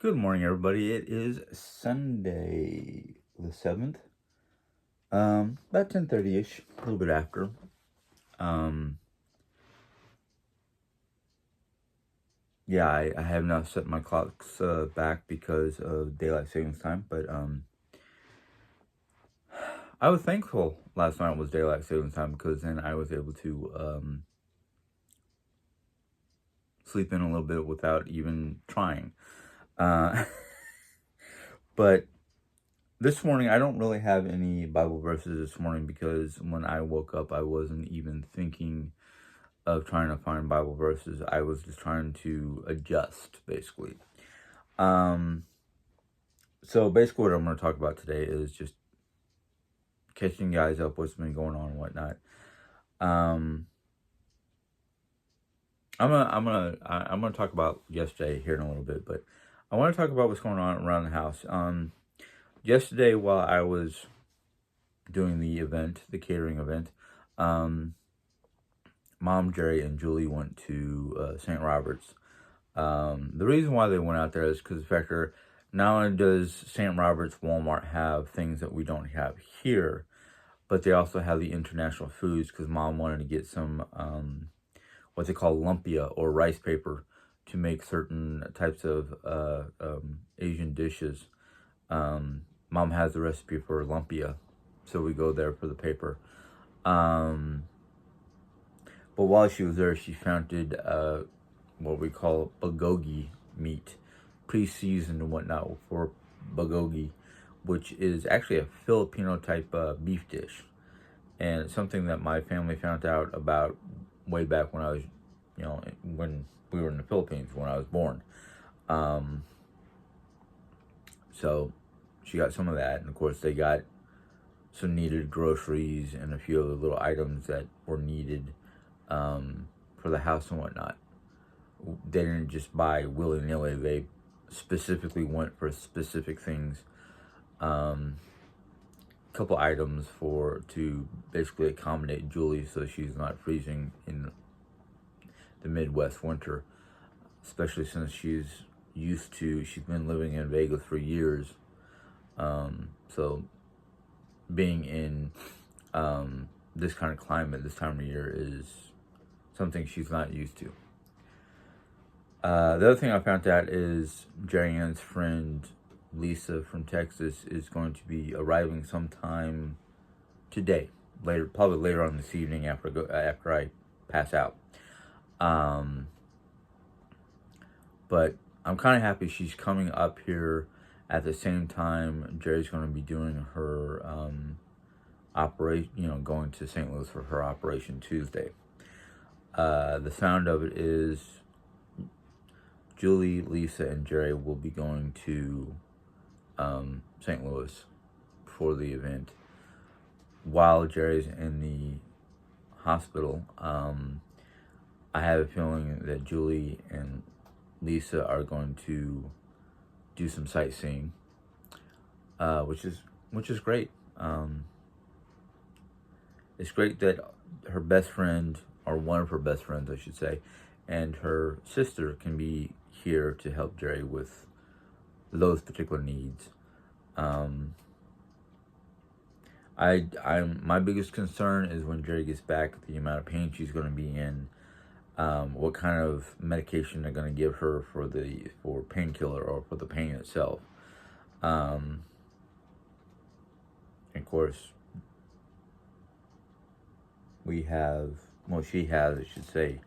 Good morning, everybody. It is Sunday the 7th. About 10:30ish, a little bit after. Um, yeah, I have not set my clocks back because of daylight savings time, but I was thankful last night was daylight savings time because then I was able to sleep in a little bit without even trying. Uh, but this morning, I don't really have any Bible verses this morning because when I woke up, I wasn't even thinking of trying to find Bible verses. I was just trying to adjust, basically. So basically what I'm going to talk about today is just catching guys up, what's been going on and whatnot. Um, I'm gonna talk about yesterday here in a little bit, but I want to talk about what's going on around the house. Yesterday while I was doing the event, the catering event, Mom, Jerry, and Julie went to St. Robert's. The reason why they went out there is because the factor, not only does St. Robert's Walmart have things that we don't have here, but they also have the international foods because Mom wanted to get some, what they call lumpia or rice paper to make certain types of Asian dishes. Mom has the recipe for lumpia, so we go there for the paper. But while she was there, she found what we call bulgogi meat, pre-seasoned and whatnot for bulgogi, which is actually a Filipino type beef dish, and it's something that my family found out about way back when I was, when we were in the Philippines when I was born. So she got some of that, and of course they got some needed groceries and a few other little items that were needed for the house and whatnot. They didn't just buy willy-nilly. They specifically went for specific things. Couple items to basically accommodate Julie so she's not freezing in the Midwest winter, especially since she's been living in Vegas for years. So being in this kind of climate this time of year is something she's not used to. The other thing I found out is Jerry Ann's friend Lisa from Texas is going to be arriving sometime today, probably later on this evening after I pass out. But I'm kind of happy she's coming up here at the same time Jerry's going to be doing her operation, going to St. Louis for her Operation Tuesday. The sound of it is Julie, Lisa, and Jerry will be going to St. Louis for the event. While Jerry's in the hospital, I have a feeling that Julie and Lisa are going to do some sightseeing, which is great. It's great that her best friend, or one of her best friends, I should say, and her sister can be here to help Jerry with those particular needs. My biggest concern is when Jerry gets back, the amount of pain she's going to be in, what kind of medication they're going to give her for painkiller or for the pain itself. Of course, she has, I should say,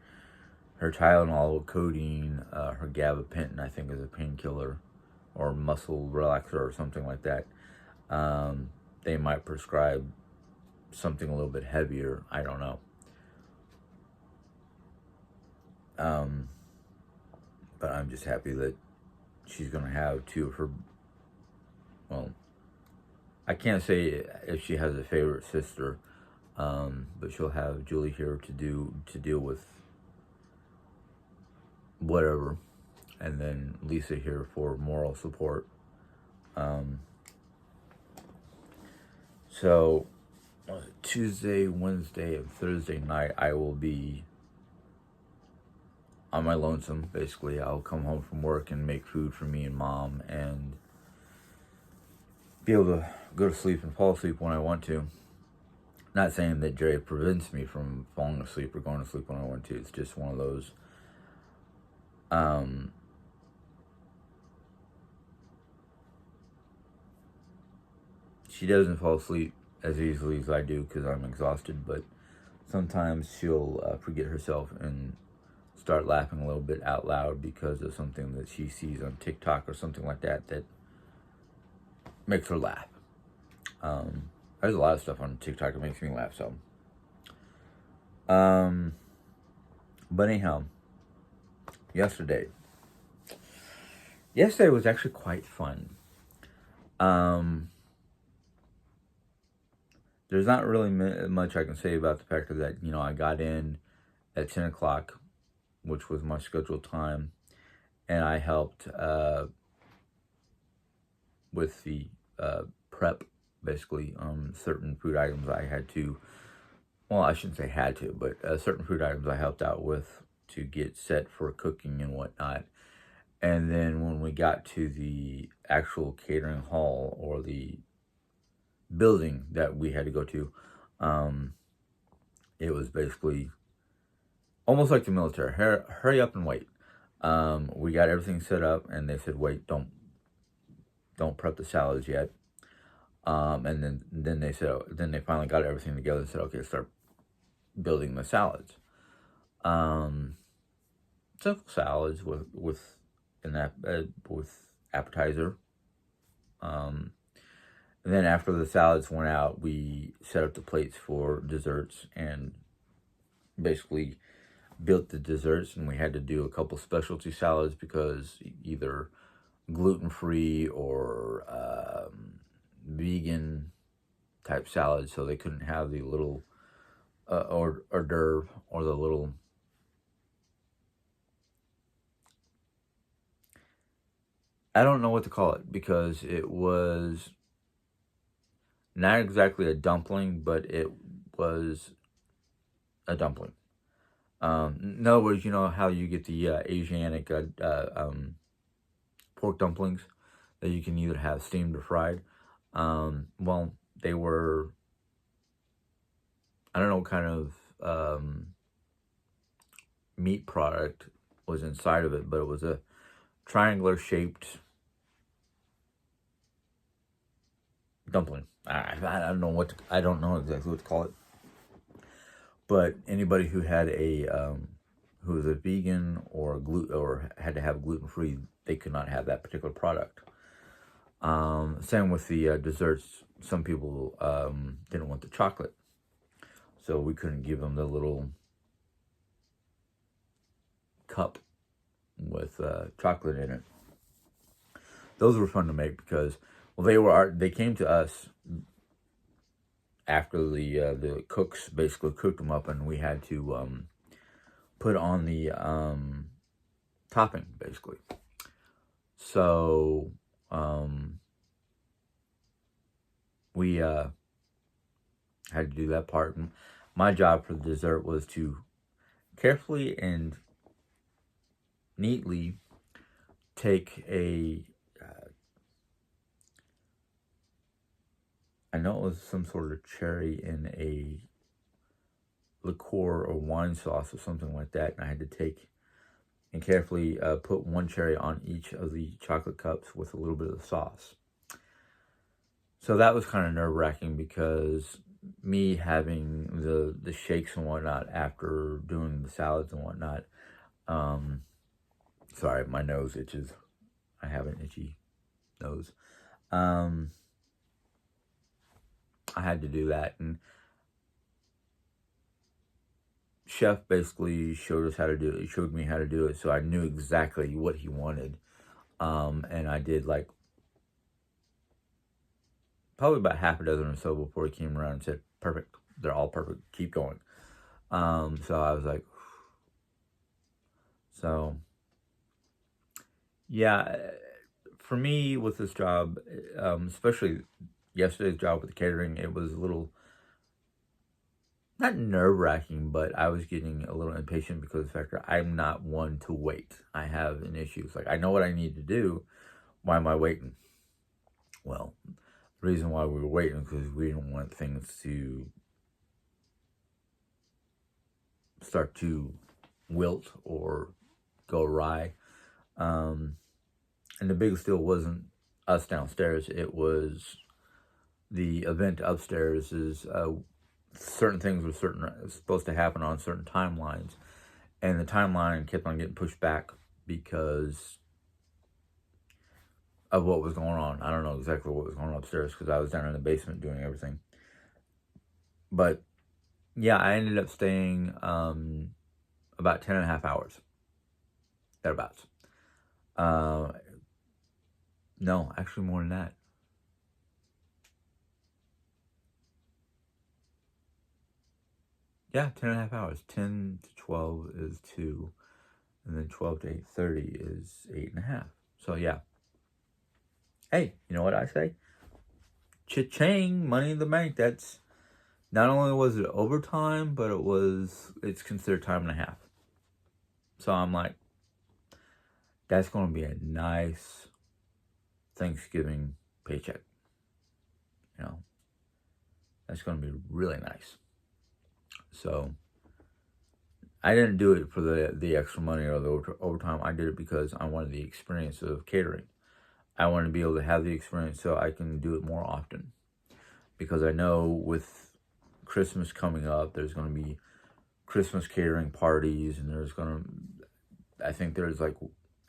her Tylenol, codeine, her gabapentin, I think is a painkiller, or muscle relaxer or something like that. They might prescribe something a little bit heavier. I don't know. But I'm just happy that she's going to have two of her, well, I can't say if she has a favorite sister, but she'll have Julie here to deal with whatever, and then Lisa here for moral support. So Tuesday, Wednesday, and Thursday night I will be on my lonesome. Basically, I'll come home from work and make food for me and mom, and be able to go to sleep and fall asleep when I want to. Not saying that Dre prevents me from falling asleep or going to sleep when I want to. It's just one of those. She doesn't fall asleep as easily as I do because I'm exhausted, but sometimes she'll forget herself and start laughing a little bit out loud because of something that she sees on TikTok or something like that that makes her laugh. There's a lot of stuff on TikTok that makes me laugh. So, but anyhow, yesterday was actually quite fun. There's not really much I can say about the fact that, I got in at 10 o'clock, which was my scheduled time, and I helped with the prep, basically, certain food items I had to, well, I shouldn't say had to, but certain food items I helped out with to get set for cooking and whatnot. And then when we got to the actual catering hall, or the building that we had to go to, it was basically almost like the military. Hurry up and wait. We got everything set up, and they said, wait, don't prep the salads yet. And then they said, then they finally got everything together and said, okay, start building the salads. Simple salads with appetizer. And then after the salads went out, we set up the plates for desserts and basically built the desserts. And we had to do a couple specialty salads because either gluten-free or vegan type salads, so they couldn't have the little hors d'oeuvre, or the little, I don't know what to call it, because it was not exactly a dumpling, but it was a dumpling. In other words, you know how you get the Asiatic pork dumplings that you can either have steamed or fried? Well, they were, I don't know what kind of meat product was inside of it, but it was a triangular shaped dumpling. I don't know I don't know exactly what to call it. But anybody who had who was a vegan or had to have gluten-free, they could not have that particular product. Same with the desserts. Some people didn't want the chocolate, so we couldn't give them the little cup with chocolate in it. Those were fun to make because, well, they came to us after the cooks basically cooked them up, and we had to put on the topping, basically. So we had to do that part. And my job for the dessert was to carefully and neatly take I know it was some sort of cherry in a liqueur or wine sauce or something like that, and I had to take and carefully put one cherry on each of the chocolate cups with a little bit of the sauce. So that was kind of nerve-wracking because me having the shakes and whatnot after doing the salads and whatnot, sorry, my nose itches. I have an itchy nose. I had to do that, and chef basically showed me how to do it, so I knew exactly what he wanted. And I did like probably about half a dozen or so before he came around and said, perfect, they're all perfect, keep going. So I was like, so yeah, for me with this job, especially yesterday's job with the catering, it was a little not nerve-wracking, but I was getting a little impatient because of the fact that I'm not one to wait. I have an issue. It's like, I know what I need to do. Why am I waiting? Well, the reason why we were waiting is because we didn't want things to start to wilt or go awry. And the biggest deal wasn't us downstairs. It was the event upstairs. Is certain things were supposed to happen on certain timelines, and the timeline kept on getting pushed back because of what was going on. I don't know exactly what was going on upstairs because I was down in the basement doing everything. But yeah, I ended up staying about 10 and a half hours, thereabouts. No, actually more than that. Yeah, 10 and a half hours. 10 to 12 is 2, and then 12 to 8:30 is 8.5. So yeah. Hey, you know what I say? Cha-ching, money in the bank. That's, not only was it overtime, but it's considered time and a half. So I'm like, that's going to be a nice Thanksgiving paycheck. You know, that's going to be really nice. So I didn't do it for the extra money or the overtime. I did it because I wanted the experience of catering. I wanted to be able to have the experience so I can do it more often. Because I know with Christmas coming up, there's going to be Christmas catering parties, and I think there's like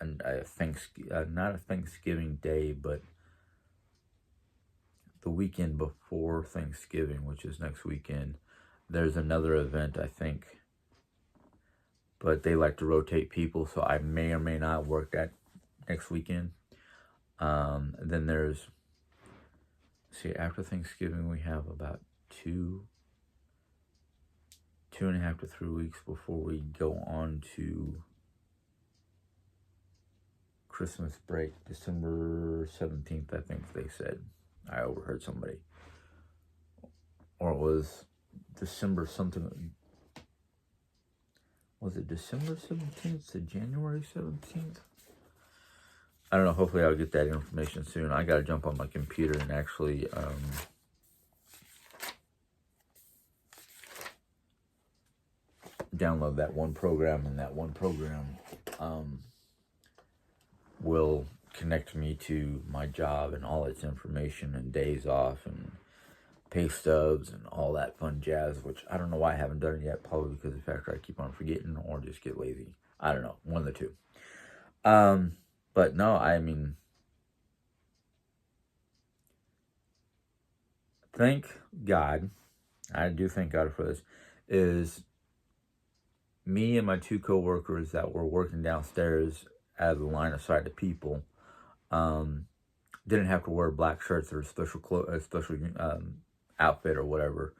not a Thanksgiving day, but the weekend before Thanksgiving, which is next weekend, there's another event, I think. But they like to rotate people, so I may or may not work that next weekend. Then there's, after Thanksgiving, we have about 2.5 to 3 weeks before we go on to Christmas break. December 17th, I think they said. I overheard somebody. Or it was December something. Was it December 17th to January 17th? I don't know. Hopefully I'll get that information soon. I got to jump on my computer and actually download that one program, and that one program will connect me to my job and all its information and days off and pay stubs and all that fun jazz, which I don't know why I haven't done it yet. Probably because of the fact that I keep on forgetting or just get lazy. I don't know. One of the two. But no, I mean, thank God. I do thank God for this. Is me and my 2 coworkers that were working downstairs out of the line of sight of people didn't have to wear black shirts or special outfit or whatever.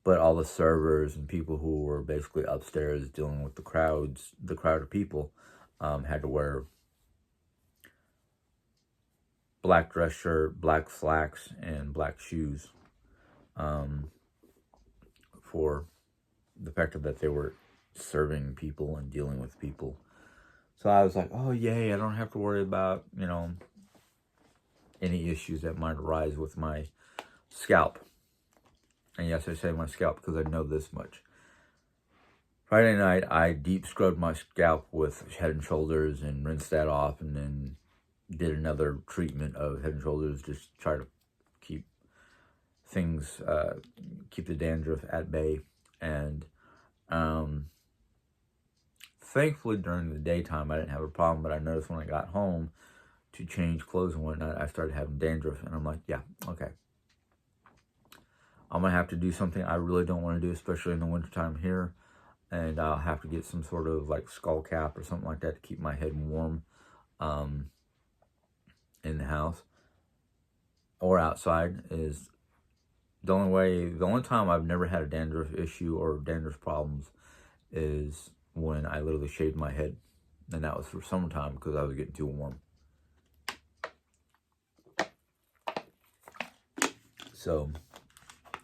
But all the servers and people who were basically upstairs dealing with the crowd of people, had to wear black dress shirt, black slacks, and black shoes, for the fact that they were serving people and dealing with people. So I was like, oh yay, I don't have to worry about, any issues that might arise with my scalp. And yes, I say my scalp because I know this much. Friday night, I deep scrubbed my scalp with Head and Shoulders and rinsed that off, and then did another treatment of Head and Shoulders, just try to keep things, keep the dandruff at bay. And thankfully, during the daytime, I didn't have a problem, but I noticed when I got home to change clothes and whatnot, I started having dandruff, and I'm like, yeah, okay. I'm going to have to do something I really don't want to do, especially in the wintertime here, and I'll have to get some sort of like skull cap or something like that to keep my head warm in the house or outside. Is the only time I've never had a dandruff issue or dandruff problems is when I literally shaved my head, and that was for summertime because I was getting too warm. So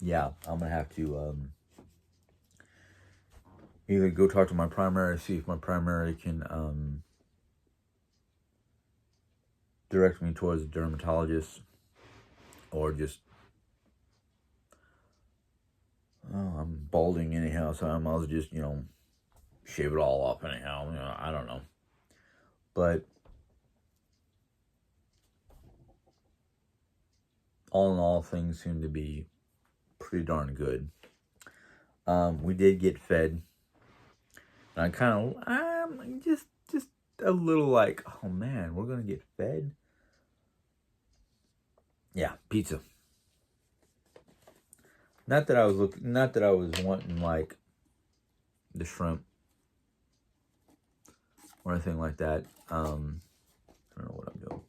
yeah, I'm gonna have to either go talk to my primary, see if my primary can direct me towards a dermatologist, or just, oh, I'm balding anyhow, so I might as well just, shave it all off anyhow. I don't know. But all in all, things seem to be pretty darn good. We did get fed. And I'm just a little like, oh man, we're gonna get fed. Yeah, pizza. Not that I was wanting like the shrimp or anything like that. I don't know what I'm doing,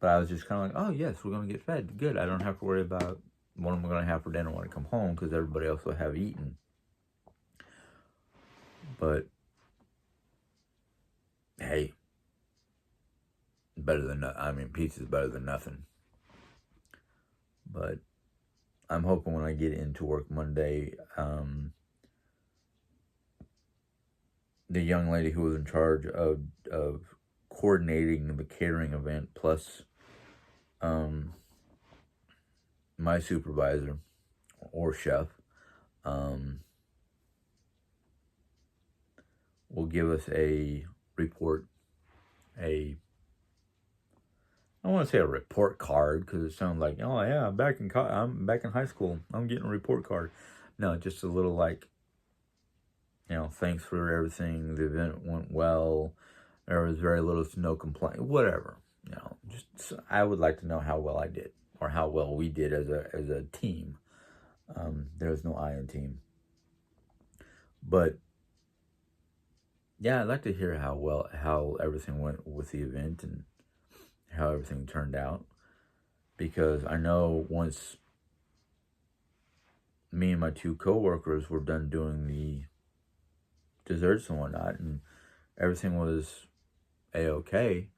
but I was just kind of like, oh yes, we're gonna get fed. Good. I don't have to worry about what I'm gonna have for dinner when I come home, because everybody else will have eaten. But hey, pizza's better than nothing. But I'm hoping when I get into work Monday, the young lady who was in charge of coordinating the catering event, plus my supervisor or chef, will give us a report, I don't want to say a report card, because it sounds like, oh yeah, I'm back in high school, I'm getting a report card. No, just a little like, thanks for everything. The event went well. There was very little to no complaint. Whatever. Just I would like to know how well I did, or how well we did as a team. There was no I in team, but yeah, I'd like to hear how everything went with the event and how everything turned out, because I know once me and my two coworkers were done doing the desserts and whatnot, and everything was a-okay.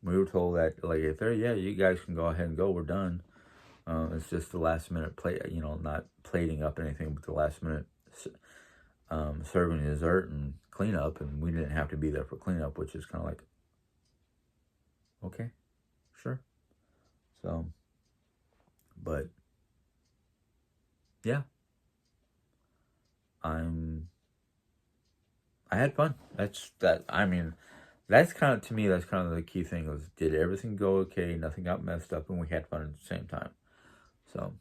We were told that, like, if they're, yeah, you guys can go ahead and go, we're done. It's just the last minute plate, not plating up anything, but the last minute serving dessert and cleanup, and we didn't have to be there for cleanup, which is kind of like, okay, sure. So, but yeah, I had fun. That's kind of, to me, that's kind of the key thing, was, did everything go okay? Nothing got messed up, and we had fun at the same time. So,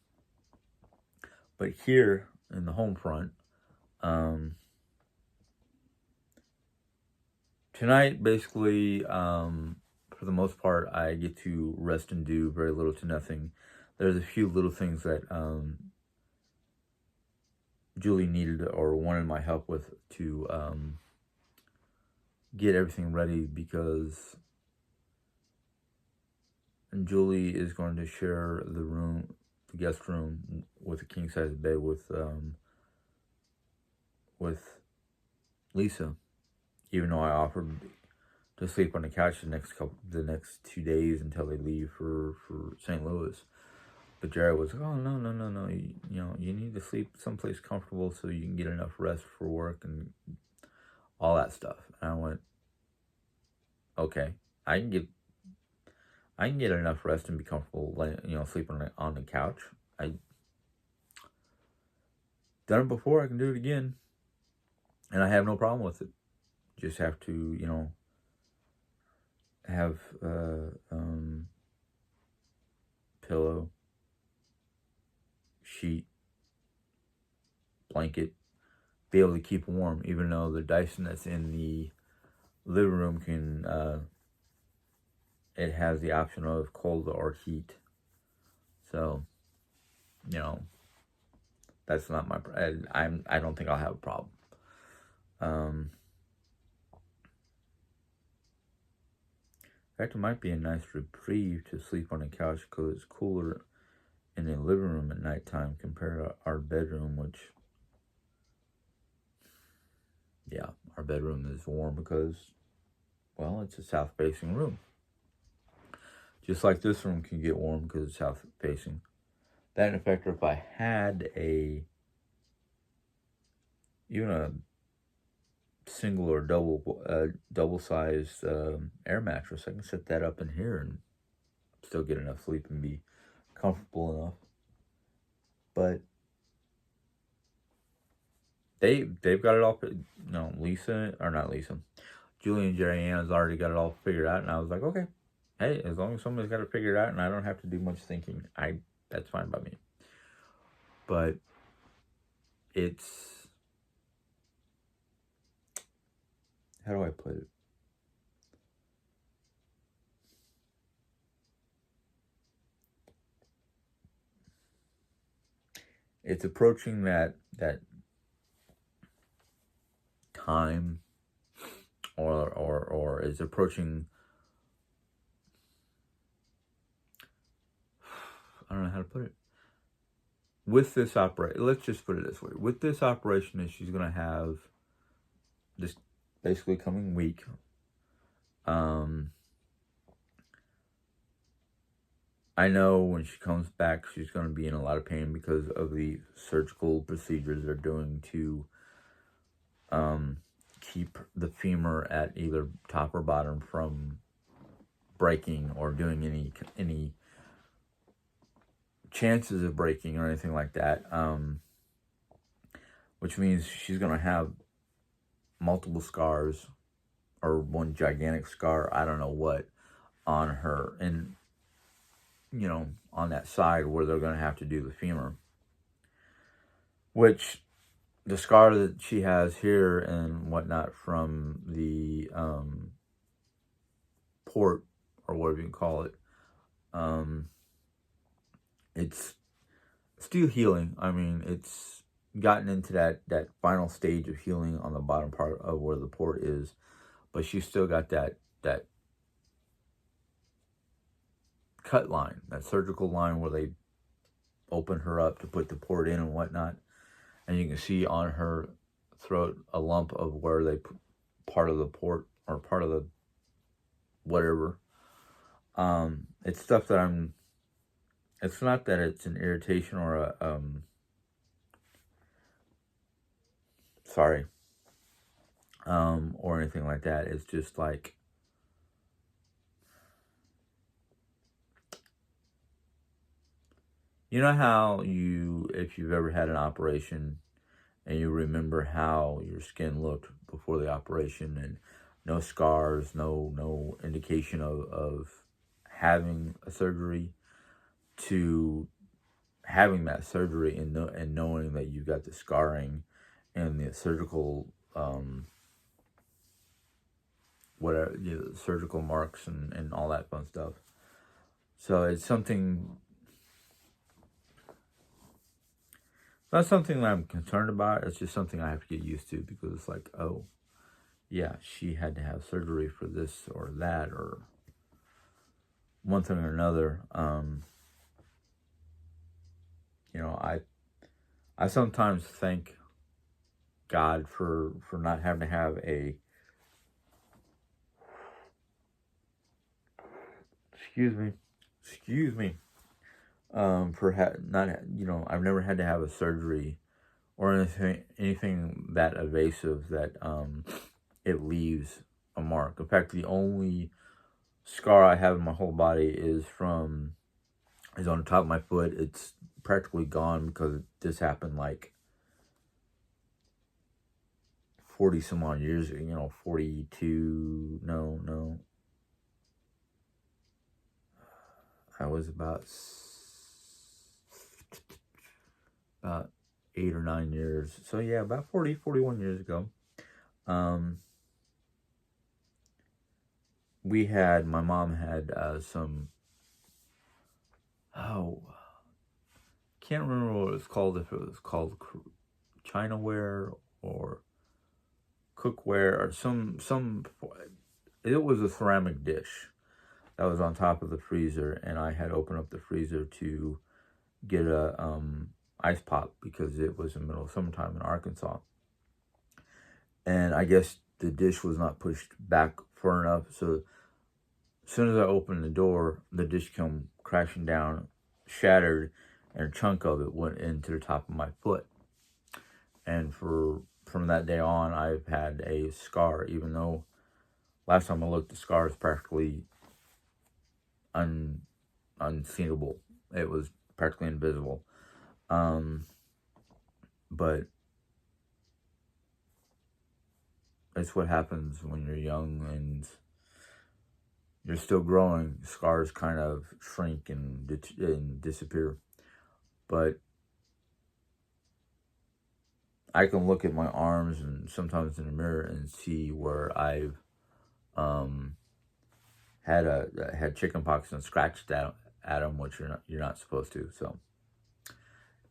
but here in the home front, tonight, basically, for the most part, I get to rest and do very little to nothing. There's a few little things that Julie needed or wanted my help with to get everything ready, because Julie is going to share the guest room, with a king size bed with Lisa. Even though I offered to sleep on the couch the next 2 days until they leave for St. Louis. But Jared was like, oh, no. You need to sleep someplace comfortable so you can get enough rest for work and all that stuff. And I went, okay, I can get enough rest and be comfortable, sleeping on the couch. I done it before, I can do it again. And I have no problem with it. Just have to, have pillow, sheet, blanket, be able to keep warm, even though the Dyson that's in the living room it has the option of cold or heat. So, that's not my, I don't think I'll have a problem. In fact, it might be a nice reprieve to sleep on the couch, because it's cooler in the living room at nighttime compared to our bedroom, which, yeah, our bedroom is warm because, well, it's a south-facing room. Just like this room can get warm because it's south-facing. That, in fact, if I had a even a single or double sized air mattress. I can set that up in here and still get enough sleep and be comfortable enough. But they've got it all. Lisa, or not Lisa, Julie and Jerry Ann has already got it all figured out, and I was like, okay, hey, as long as somebody's got it figured out and I don't have to do much thinking, that's fine by me. But it's, how do I put it? It's approaching that time, or is approaching, I don't know how to put it. With this operation, let's just put it this way. With this operation that she's going to have this basically coming week, I know when she comes back, she's going to be in a lot of pain because of the surgical procedures they're doing to keep the femur at either top or bottom from breaking or doing any chances of breaking or anything like that. Which means she's going to have multiple scars, or one gigantic scar, I don't know what, on her, and on that side where they're going to have to do the femur. Which, the scar that she has here and whatnot from the port, or whatever you can call it, it's still healing. I mean, it's gotten into that final stage of healing on the bottom part of where the port is, but she's still got that cut line, that surgical line where they open her up to put the port in and whatnot, and you can see on her throat a lump of where they put part of the port, or part of the whatever. It's stuff that it's not that it's an irritation or a or anything like that. It's just like, you know how if you've ever had an operation and you remember how your skin looked before the operation, and no scars, no indication of having a surgery, to having that surgery and knowing that you've got the scarring and the surgical whatever, surgical marks and all that fun stuff. So it's something, not something that I'm concerned about. It's just something I have to get used to, because it's like, oh yeah, she had to have surgery for this or that, or one thing or another. I sometimes thank God for not having to have excuse me, I've never had to have a surgery or anything that evasive that it leaves a mark. In fact, the only scar I have in my whole body is on the top of my foot. It's practically gone because this happened like 40 some odd years ago, 42, no. I was about 8 or 9 years. So yeah, about 41 years ago. My mom had some, can't remember what it was called, if it was called Chinaware or cookware or some, it was a ceramic dish that was on top of the freezer, and I had opened up the freezer to get a ice pop because it was in the middle of summertime in Arkansas. And I guess the dish was not pushed back far enough, so as soon as I opened the door, the dish came crashing down, shattered, and a chunk of it went into the top of my foot. And for from that day on, I've had a scar, even though last time I looked, the scar is practically unseeable. It was practically invisible. But it's what happens when you're young and you're still growing. Scars kind of shrink and disappear. But I can look at my arms and sometimes in the mirror and see where I've had chicken pox and scratched at them, which you're not supposed to. So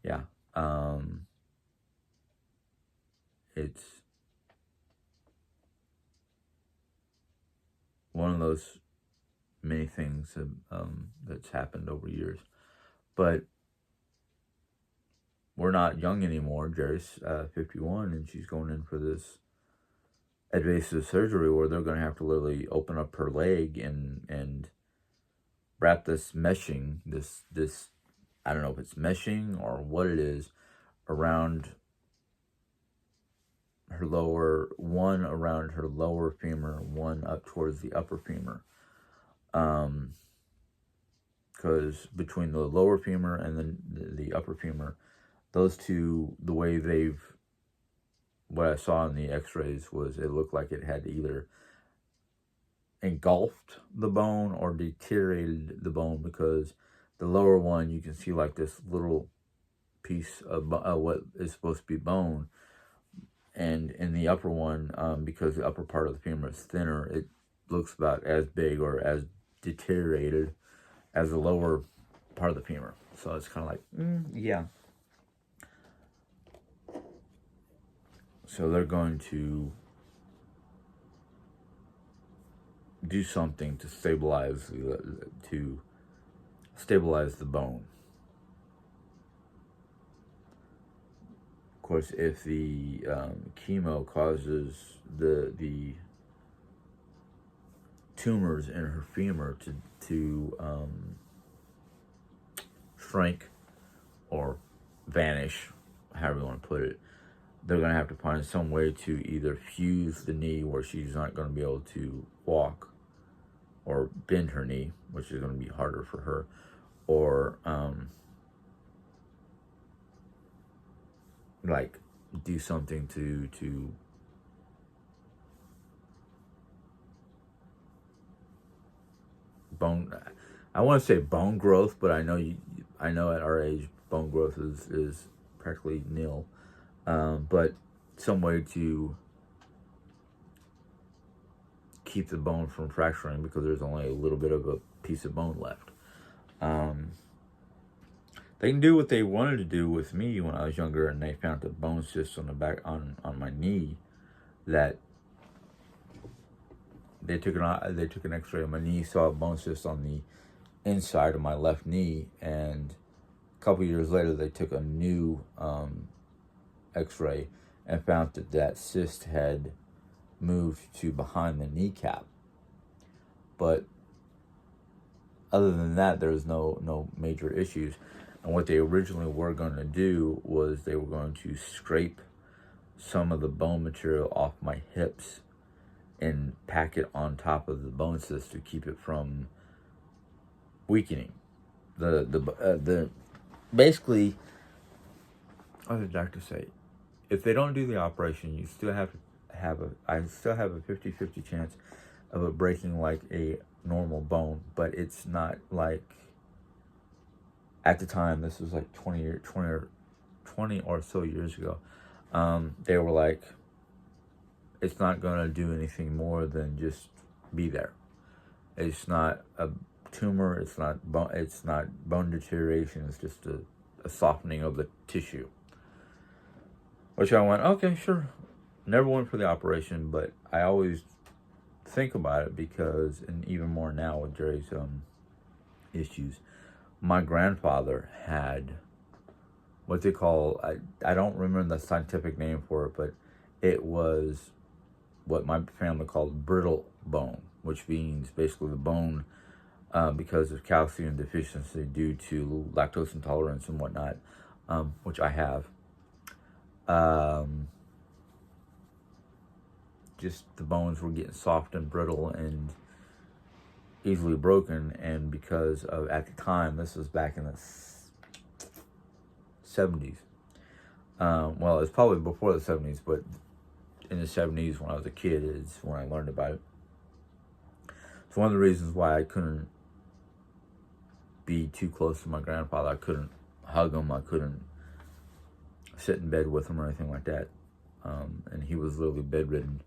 yeah, it's one of those many things that's happened over years. But we're not young anymore. Jerry's 51, and she's going in for this invasive surgery where they're going to have to literally open up her leg and wrap this meshing, this I don't know if it's meshing or what it is, around her one around her lower femur, one up towards the upper femur. Because between the lower femur and then the upper femur, those two, the way what I saw in the x-rays was it looked like it had either engulfed the bone or deteriorated the bone, because the lower one, you can see like this little piece of what is supposed to be bone. And in the upper one, because the upper part of the femur is thinner, it looks about as big or as deteriorated as the lower part of the femur. So it's kind of like, yeah. So they're going to do something to stabilize the bone. Of course, if the chemo causes the tumors in her femur to shrink or vanish, however you want to put it, they're going to have to find some way to either fuse the knee where she's not going to be able to walk or bend her knee, which is going to be harder for her, or like do something to bone. I want to say bone growth, but I know at our age bone growth is practically nil. But some way to keep the bone from fracturing, because there's only a little bit of a piece of bone left. They can do what they wanted to do with me when I was younger, and they found a bone cyst on the back on my knee that they took an x-ray of my knee, saw a bone cyst on the inside of my left knee, and a couple years later they took a new x-ray and found that cyst had moved to behind the kneecap. But other than that, there was no major issues. And what they originally were going to do was they were going to scrape some of the bone material off my hips and pack it on top of the bone cyst to keep it from weakening. The basically, what did the doctor say? If they don't do the operation, you still have to I still have a 50-50 chance of it breaking like a normal bone, but it's not like, at the time, this was like 20 or so years ago, they were like, it's not going to do anything more than just be there. It's not a tumor, it's not bone deterioration, it's just a softening of the tissue. Which I went, okay, sure. Never went for the operation, but I always think about it because, and even more now with Jerry's issues, my grandfather had what they call, I don't remember the scientific name for it, but it was what my family called brittle bone, which means basically the bone, because of calcium deficiency due to lactose intolerance and whatnot, which I have, just the bones were getting soft and brittle and easily broken. And because of, at the time, this was back in the 70s. Well, it's probably before the 70s, but in the 70s when I was a kid is when I learned about it. It's one of the reasons why I couldn't be too close to my grandfather. I couldn't hug him. I couldn't sit in bed with him or anything like that. And he was literally bedridden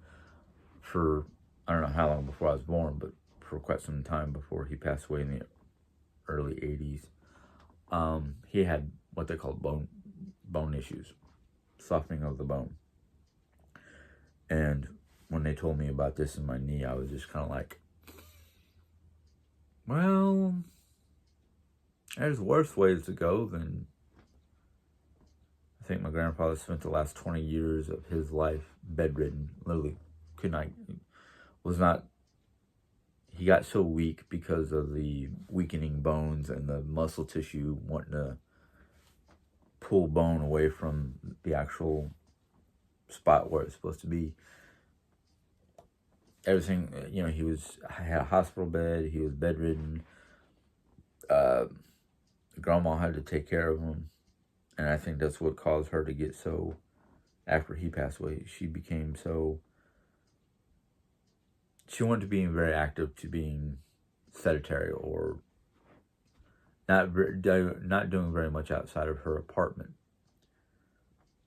for, I don't know how long before I was born, but for quite some time before he passed away in the early 80s. He had what they called bone issues, softening of the bone. And when they told me about this in my knee, I was just kind of like, well, there's worse ways to go than... I think my grandfather spent the last 20 years of his life bedridden. Literally he got so weak because of the weakening bones and the muscle tissue wanting to pull bone away from the actual spot where it's supposed to be. Everything, he had a hospital bed, he was bedridden. Grandma had to take care of him. And I think that's what caused her to get so, after he passed away, she became so, she went to being very active to being sedentary, or not doing very much outside of her apartment.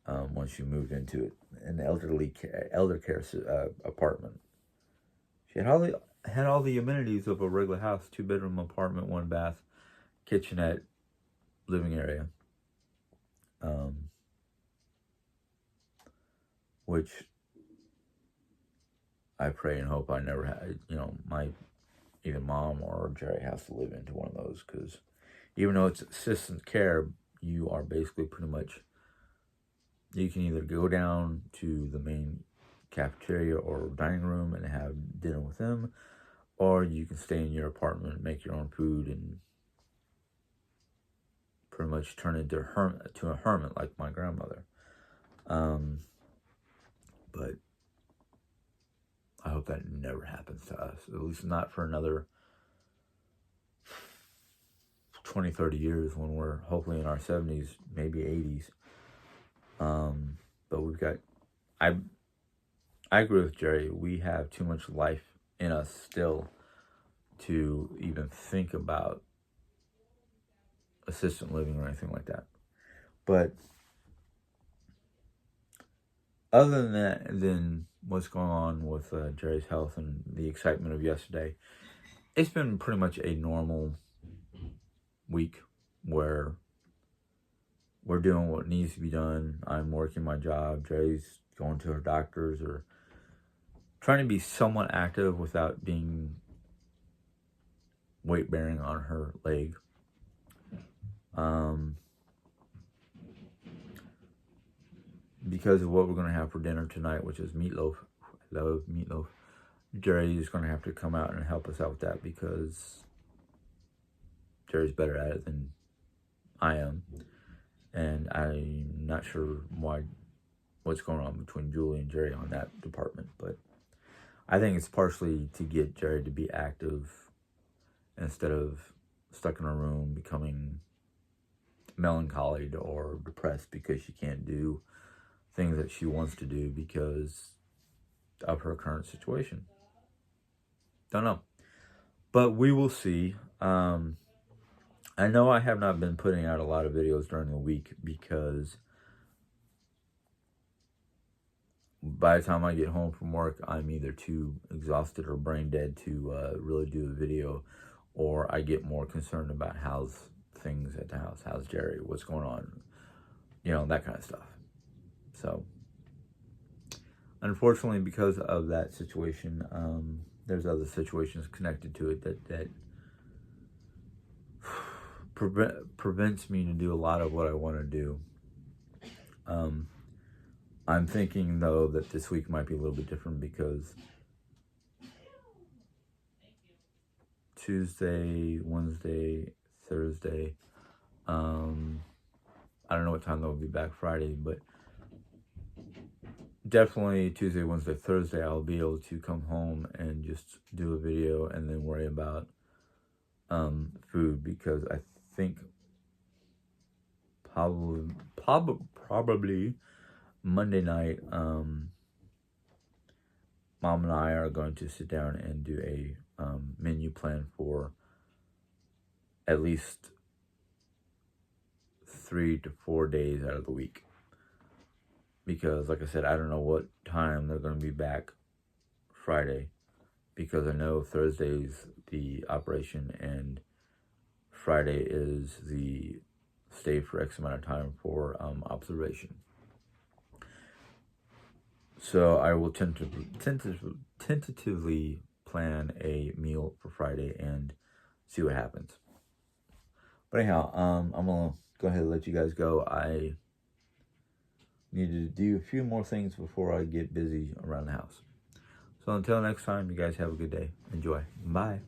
Once she moved into it, an elder care apartment. She had all the amenities of a regular house: 2-bedroom apartment, 1 bath, kitchenette, living area. Which I pray and hope I never had, my either mom or Jerry has to live into one of those, because even though it's assistant care, you are basically pretty much, you can either go down to the main cafeteria or dining room and have dinner with them, or you can stay in your apartment and make your own food and pretty much turn into a hermit like my grandmother. But I hope that never happens to us, at least not for another 20, 30 years, when we're hopefully in our 70s, maybe 80s. But we've got, I agree with Jerry, we have too much life in us still to even think about assisted living or anything like that. But other than that, than what's going on with Jerry's health and the excitement of yesterday, it's been pretty much a normal week where we're doing what needs to be done. I'm working my job. Jerry's going to her doctors, or trying to be somewhat active without being weight bearing on her leg. Because of what we're going to have for dinner tonight, which is meatloaf. I love meatloaf. Jerry is going to have to come out and help us out with that, because Jerry's better at it than I am. And I'm not sure what's going on between Julie and Jerry on that department. But I think it's partially to get Jerry to be active instead of stuck in a room becoming melancholy or depressed because she can't do things that she wants to do because of her current situation. Don't know. But we will see. I know I have not been putting out a lot of videos during the week because by the time I get home from work, I'm either too exhausted or brain dead to really do a video, or I get more concerned about how's things at the house, how's Jerry, what's going on, that kind of stuff. So, unfortunately, because of that situation, there's other situations connected to it that prevents me to do a lot of what I want to do. I'm thinking, though, that this week might be a little bit different, because Tuesday, Wednesday, Thursday, I don't know what time they'll be back Friday, but definitely Tuesday, Wednesday, Thursday, I'll be able to come home and just do a video and then worry about food, because I think probably Monday night, Mom and I are going to sit down and do a menu plan for at least 3 to 4 days out of the week. Because, like I said, I don't know what time they're going to be back Friday, because I know Thursday's the operation and Friday is the stay for X amount of time for observation. So I will tentatively plan a meal for Friday and see what happens. But anyhow, I'm gonna go ahead and let you guys go. I need to do a few more things before I get busy around the house. So until next time, you guys have a good day. Enjoy. Bye.